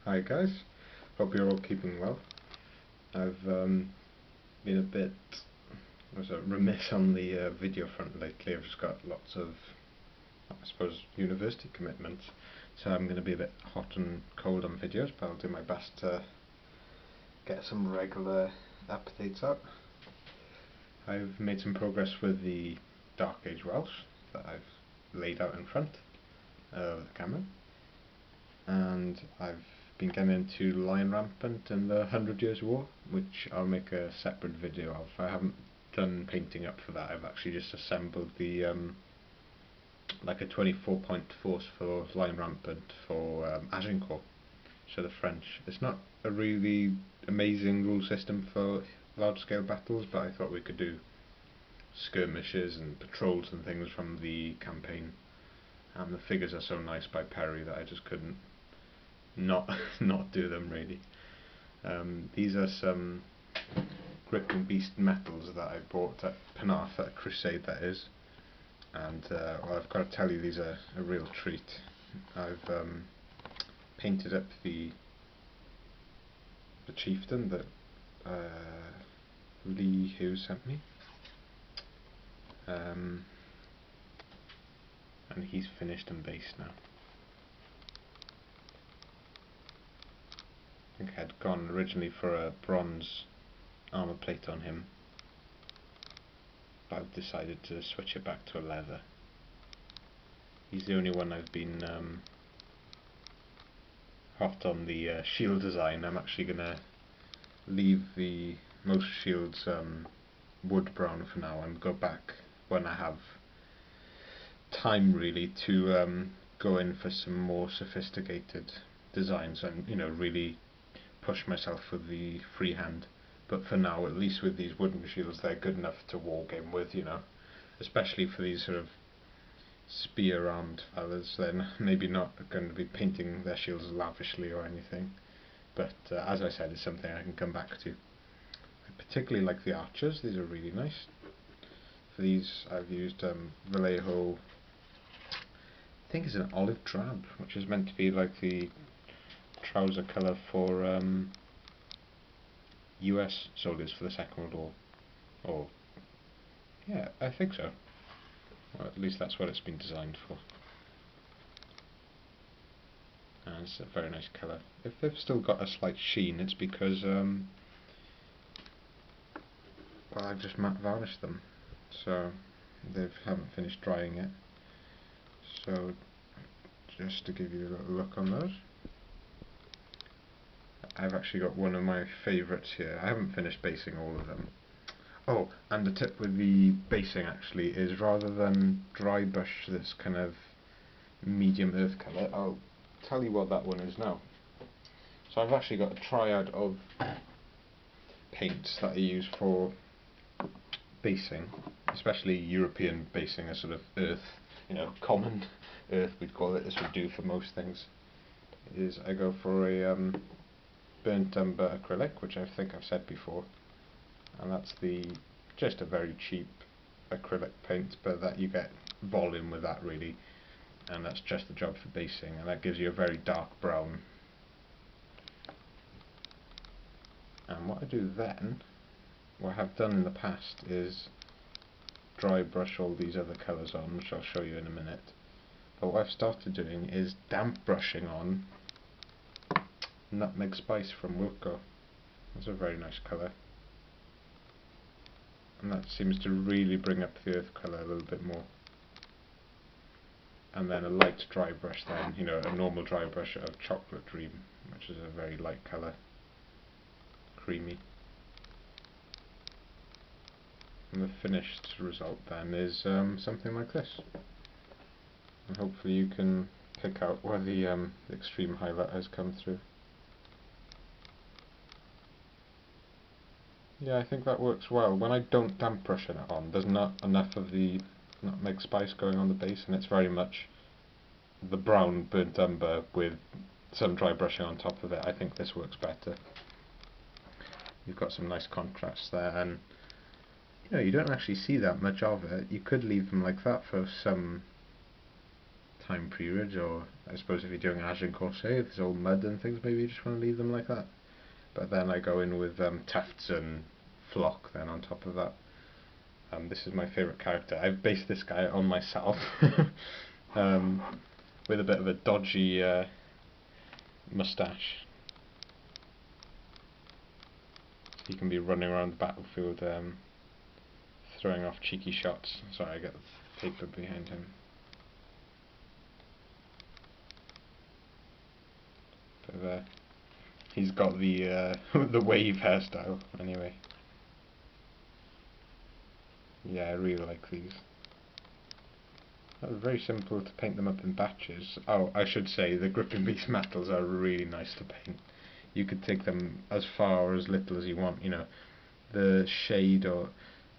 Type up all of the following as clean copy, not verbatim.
Hi guys, hope you're all keeping well. I've been a bit remiss on the video front lately. I've just got lots of, I suppose, university commitments, so I'm going to be a bit hot and cold on videos, but I'll do my best to get some regular updates out. I've made some progress with the Dark Age Welsh that I've laid out in front of the camera, and I've been getting into Lion Rampant and the 100 Years War, which I'll make a separate video of. I haven't done painting up for that. I've actually just assembled the like a 24-point force for Lion Rampant for Agincourt, so the French. It's not a really amazing rule system for large-scale battles, but I thought we could do skirmishes and patrols and things from the campaign. And the figures are so nice by Perry that I just couldn't not do them really. These are some Gripping Beast metals that I bought at Penarth at a crusade, that is, and well, I've got to tell you, these are a real treat. I've painted up the chieftain that Lee Hughes sent me, and he's finished and based now. I think I had gone originally for a bronze armour plate on him, but I've decided to switch it back to a leather. He's the only one I've been hot on the shield design. I'm actually going to leave the most shields wood brown for now and go back when I have time really to go in for some more sophisticated designs and, you know, really push myself with the freehand. But for now, at least with these wooden shields, they're good enough to wargame with, you know, especially for these sort of spear-armed fellas. Then maybe not going to be painting their shields lavishly or anything, but as I said, it's something I can come back to. I particularly like the archers. These are really nice. For these I've used Vallejo, I think it's an olive drab, which is meant to be like the trouser colour for US soldiers for the Second World War. Or, yeah, I think so. Or at least that's what it's been designed for. And it's a very nice colour. If they've still got a slight sheen, it's because well, I've just matte varnished them, so they haven't finished drying yet. So just to give you a little look on those, I've actually got one of my favourites here. I haven't finished basing all of them. Oh, and the tip with the basing actually is, rather than dry brush this kind of medium earth colour, I'll tell you what that one is now. So I've actually got a triad of paints that I use for basing, especially European basing, a sort of earth, you know, common earth we'd call it. This would do for most things. Is I go for a burnt umber acrylic, which I think I've said before, and that's just a very cheap acrylic paint, but that you get volume with that really, and that's just the job for basing, and that gives you a very dark brown. And what I do then, what I have done in the past, is dry brush all these other colours on, which I'll show you in a minute. But what I've started doing is damp brushing on Nutmeg Spice from Wilco. That's a very nice colour, and that seems to really bring up the earth colour a little bit more. And then a light dry brush then, you know, a normal dry brush of Chocolate Dream, which is a very light colour, creamy. And the finished result then is something like this. And hopefully you can pick out where the extreme highlight has come through. Yeah, I think that works well. When I don't damp brush it on, there's not enough of the nutmeg spice going on the base, and it's very much the brown burnt umber with some dry brushing on top of it. I think this works better. You've got some nice contrast there, and you know, you don't actually see that much of it. You could leave them like that for some time period, or I suppose if you're doing Agincourt, if there's all mud and things, maybe you just want to leave them like that. But then I go in with tufts and flock then on top of that. This is my favourite character. I've based this guy on myself with a bit of a dodgy moustache. He can be running around the battlefield throwing off cheeky shots. Sorry, I got the paper behind him. But he's got the the wave hairstyle anyway. Yeah, I really like these. Very simple to paint them up in batches. Oh, I should say the gripping beast metals are really nice to paint. You could take them as far or as little as you want, you know. The shade, or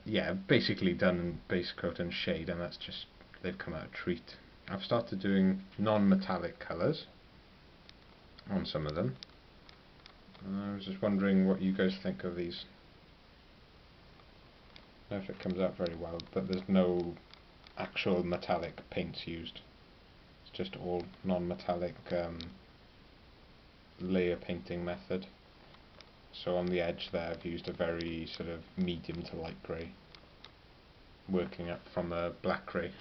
yeah, basically done in base coat and shade, and that's just, they've come out a treat. I've started doing non-metallic colours on some of them. I was just wondering what you guys think of these. I don't know if it comes out very well, but there's no actual metallic paints used. It's just all non-metallic layer painting method. So on the edge there I've used a very sort of medium to light grey, working up from a black grey.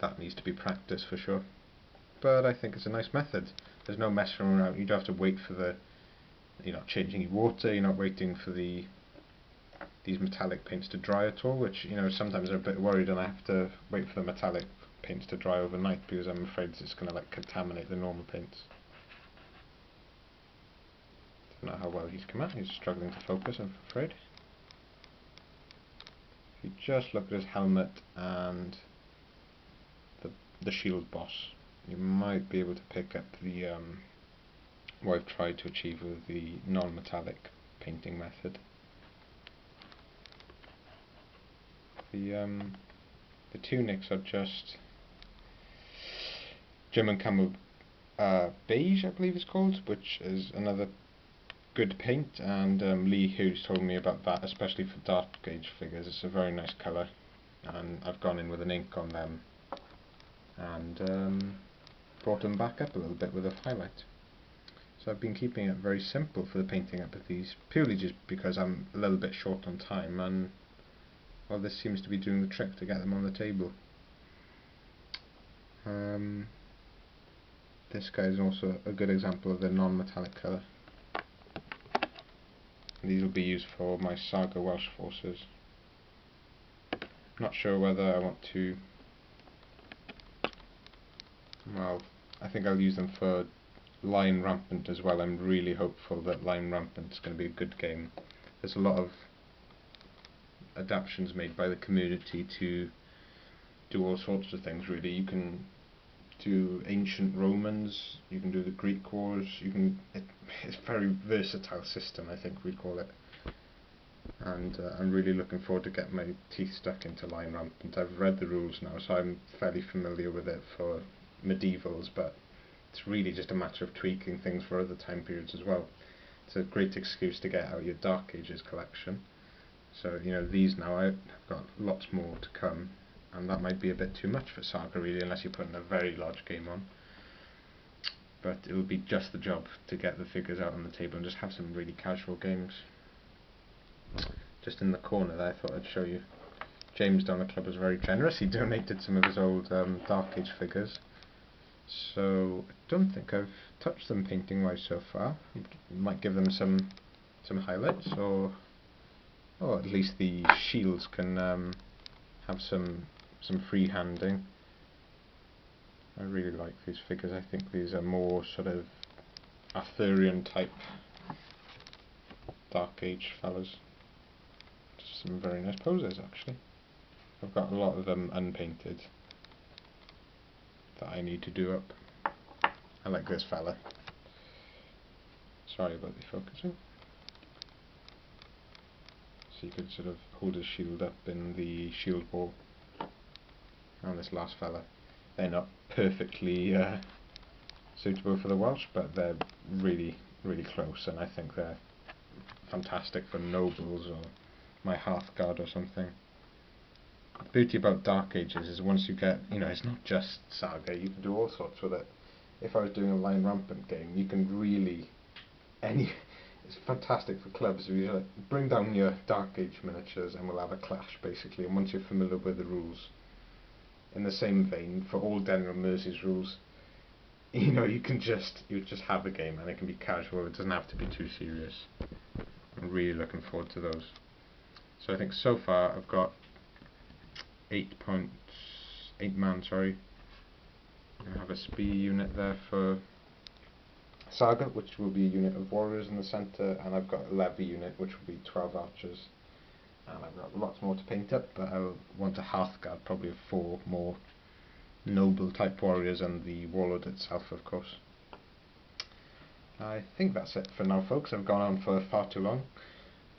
That needs to be practiced for sure, but I think it's a nice method. There's no messing around. You don't have to wait for the, you're not changing your water, you're not waiting for these metallic paints to dry at all, which, you know, sometimes I'm a bit worried and I have to wait for the metallic paints to dry overnight because I'm afraid it's going to like contaminate the normal paints. Don't know how well he's come out. He's struggling to focus, I'm afraid. If you just look at his helmet and the shield boss, you might be able to pick up the what I've tried to achieve with the non-metallic painting method. The tunics are just German camo beige, I believe it's called, which is another good paint, and Lee Hughes told me about that, especially for dark gauge figures. It's a very nice colour, and I've gone in with an ink on them and brought them back up a little bit with a highlight. So I've been keeping it very simple for the painting up of these, purely just because I'm a little bit short on time, and well, this seems to be doing the trick to get them on the table. This guy is also a good example of the non-metallic colour. These will be used for my Saga Welsh forces. Not sure whether I want to, well, I think I'll use them for Line Rampant as well. I'm really hopeful that Line Rampant is going to be a good game. There's a lot of adaptations made by the community to do all sorts of things really. You can do ancient Romans, you can do the Greek wars, you can, it's a very versatile system, I think we'd call it. And I'm really looking forward to getting my teeth stuck into Line Rampant. I've read the rules now, so I'm fairly familiar with it for medievals, but it's really just a matter of tweaking things for other time periods as well. It's a great excuse to get out your Dark Ages collection. So, you know, these now, I've got lots more to come, and that might be a bit too much for Saga really, unless you're putting a very large game on. But it would be just the job to get the figures out on the table and just have some really casual games. Just in the corner there, I thought I'd show you. James down the club was very generous. He donated some of his old Dark Age figures. So I don't think I've touched them painting wise so far. Might give them some highlights, or at least the shields can have some freehanding. I really like these figures. I think these are more sort of Arthurian type Dark Age fellas. Just some very nice poses actually. I've got a lot of them unpainted that I need to do up. I like this fella. Sorry about the focusing. So you could sort of hold his shield up in the shield wall. And this last fella. They're not perfectly suitable for the Welsh, but they're really, really close, and I think they're fantastic for nobles or my Hearthguard or something. The beauty about Dark Ages is once you get, it's not just Saga, you can do all sorts with it. If I was doing a line rampant game, you can really, it's fantastic for clubs. If you bring down your Dark Age miniatures and we'll have a clash basically, and once you're familiar with the rules, in the same vein, for all Denver Mercy's rules, you just have a game and it can be casual, it doesn't have to be too serious. I'm really looking forward to those. So I think so far I've got 8 man, sorry. I have a spear unit there for Saga, which will be a unit of warriors in the centre, and I've got a levy unit which will be 12 archers. And I've got lots more to paint up, but I'll want a Hearthguard, probably 4 more noble type warriors, and the warlord itself, of course. I think that's it for now, folks. I've gone on for far too long,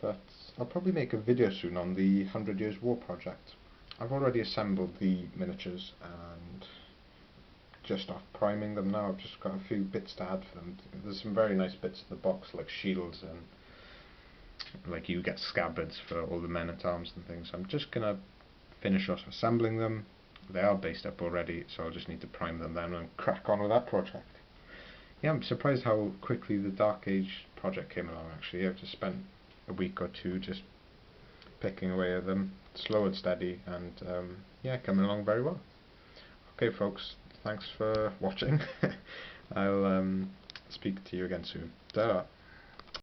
but I'll probably make a video soon on the 100 Years War project. I've already assembled the miniatures and just off priming them now. I've just got a few bits to add for them. There's some very nice bits in the box, like shields, and like you get scabbards for all the men-at-arms and things. So I'm just gonna finish off assembling them. They are based up already, so I'll just need to prime them then and crack on with that project. Yeah, I'm surprised how quickly the Dark Age project came along actually. I've just spent a week or two just picking away at them, slow and steady, and yeah, coming along very well. Okay folks, thanks for watching. I'll speak to you again soon. Ta-ra.